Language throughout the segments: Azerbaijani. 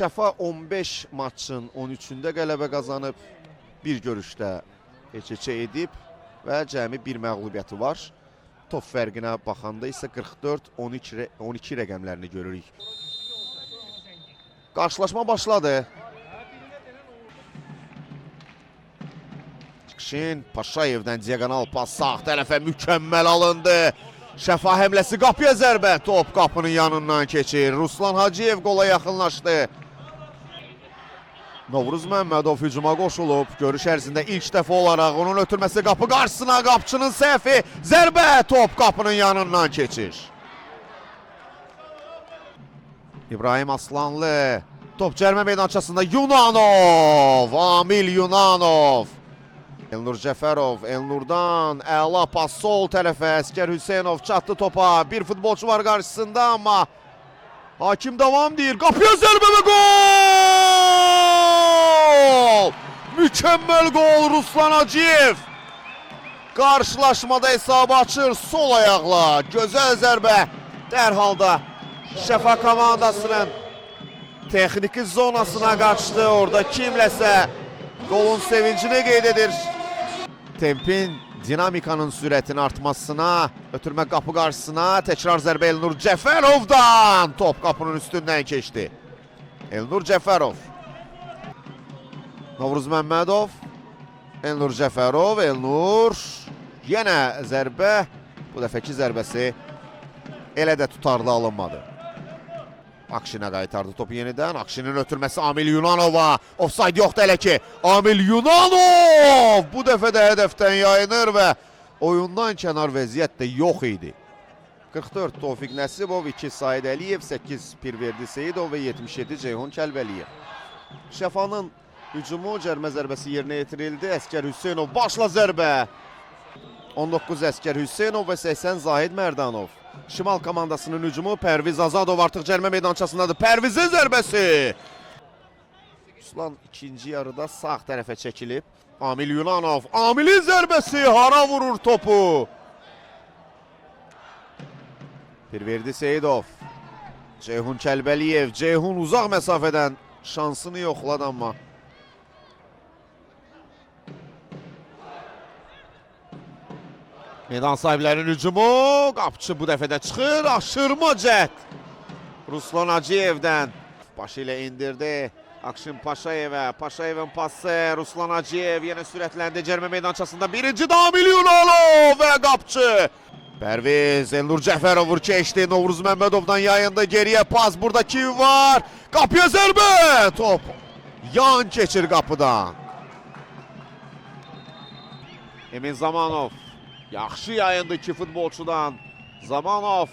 Şəfa 15 maçın 13-də qələbə qazanıb, bir görüşdə heç-heçə edib və cəmi bir məğlubiyyəti var. Top fərqinə baxanda isə 44-12 rəqəmlərini görürük. Qarşılaşma başladı. Çıxışın Paşayevdən diagonal pas sağ tərəfə mükəmməl alındı. Şəfa həmləsi qapıya zərbə. Top qapının yanından keçir. Ruslan Hacıyev qola yaxınlaşdı. Novruz Məmmədov hücuma qoşulub. Görüş ərzində ilk dəfə olaraq onun ötürməsi qapı qarşısına. Qapçının səhvi. Zərbə. Top qapının yanından keçir. İbrahim Aslanlı. Top cərmə meydançasında Yunanov. Amil Yunanov. Elnur Cəfərov, Elnurdan əla pas sol tərəfə, Əskər Hüseynov çatdı topa, bir futbolçu var qarşısında amma hakim davam deyir, qapıya zərbə və gol! Mükəmməl gol Ruslan Hacıyev. Qarşılaşmada hesabı açır sol ayaqla, gözəl zərbə. Dərhal da Şəfa komandasının texniki zonasına qaçdı, orada kimləsə golun sevincini qeyd edir. Tempin, dinamikanın sürətin artmasına, ötürmə qapı qarşısına, təkrar zərbə Elnur Cəfərovdan. Top qapının üstündən keçdi. Elnur Cəfərov. Novruz Məmmədov. Elnur Cəfərov, Elnur. Yenə zərbə. Bu dəfəki zərbəsi elə də tutarlı alınmadı. Akşinə qaytardı topu yenidən. Akşinin ötürməsi Amil Yunanova. Ofsayd yoxdur hələ ki. Amil Yunanov bu dəfə də hədəfdən yayınır və oyundan kənar vəziyyət də yox idi. 44 Tofiq Nəsibov, 2 Said Əliyev, 8 Pirverdi Seyidov və 77 Ceyhun Kəlbəliyev. Şəfanın hücumu cərmə zərbəsi yerinə yetirildi. Əskər Hüseynov başla zərbə. 19 Əskər Hüseynov və 80 Zahid Mərdanov. Şimal komandasının hücumu Pərviz Azadov artıq cərmə meydançasındadır. Pərvizin zərbəsi. Ruslan ikinci yarıda sağ tərəfə çəkilib. Amil Yunanov. Amilin zərbəsi hara vurur topu. Pirverdi Seyidov. Ceyhun Kəlbəliyev. Ceyhun uzaq məsafədən şansını yoxladı amma. Meydan sahiblərinin hücumu, qapçı bu dəfədə çıxır, aşırma cəhd. Ruslan Hacıyevdən başı ilə indirdi. Akşin Paşayevə, Paşayevin pası, Ruslan Hacıyev yenə sürətləndi cərmə meydançasında. Birinci də Amil Yunanov və qapçı. Pərviz, Elnur Cəfərov keçdi, Novruz Məmmədovdan yayındı, geriyə pas, burada kim var? Qapıya zərbə, top yan keçir qapıdan. Emin Zamanov. Yaxşı yayındı iki futbolçudan. Zamanov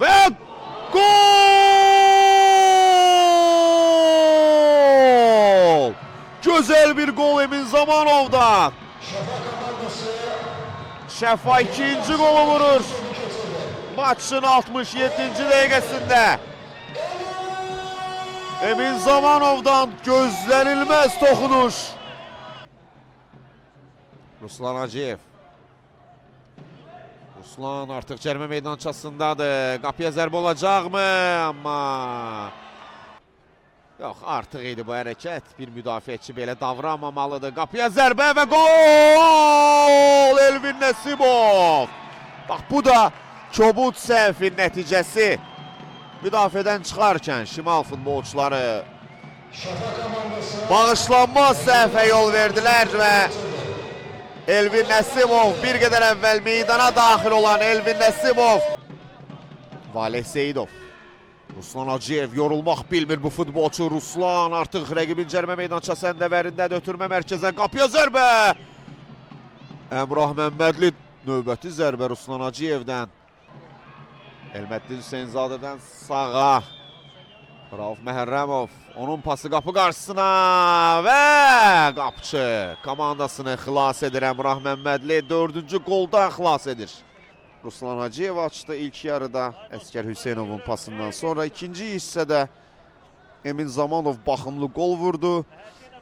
və gol! Gözəl bir gol Emin Zamanov'dan. Şəfa ikinci golu vurur. Maçın 67. dəqiqəsində. Emin Zamanov'dan gözlənilməz toxunuş. Ruslan Hacıyev. Ruslan artıq cərmə meydançasındadır. Qapıya zərbə olacaqmı? Amma yox, artıq idi bu hərəkət. Bir müdafiəçi belə davranmamalıdır. Qapıya zərbə və gol! Elvin Nəsibov. Bax, bu da kobud səhvin nəticəsi. Müdafiədən çıxarkən Şimal futbolçuları bağışlanmaz səhvə yol verdilər və Elvin Nəsibov, bir qədər əvvəl meydana daxil olan Elvin Nəsibov. Valeh Seyidov. Ruslan Hacıyev yorulmaq bilmir bu futbolçu. Ruslan artıq rəqibin cərmə meydançası əndəvərində ötürmə mərkəzə. Qapıya zərbə. Əmrah Məmmədli növbəti zərbə Ruslan Hacıyevdən. Elməddin Hüseynzadədən sağa. Rauf Məhərrəmov, onun pası qapı qarşısına və qapçı komandasını xilas edir Əmrah Məmmədli. 4-cü qoldan xilas edir. Ruslan Hacıyev açdı ilk yarıda Əskər Hüseynovun pasından sonra. İkinci hissədə Emin Zamanov baxımlı qol vurdu.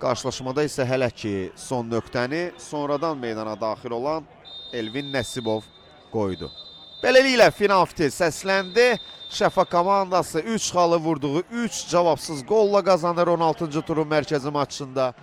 Qarşılaşmada isə hələ ki son nöqtəni sonradan meydana daxil olan Elvin Nəsibov qoydu. Beləliklə final fitil səsləndi. Şəfa komandası 3 xalı vurduğu 3 cavabsız qolla qazanır 16-cı turun mərkəzi maçında.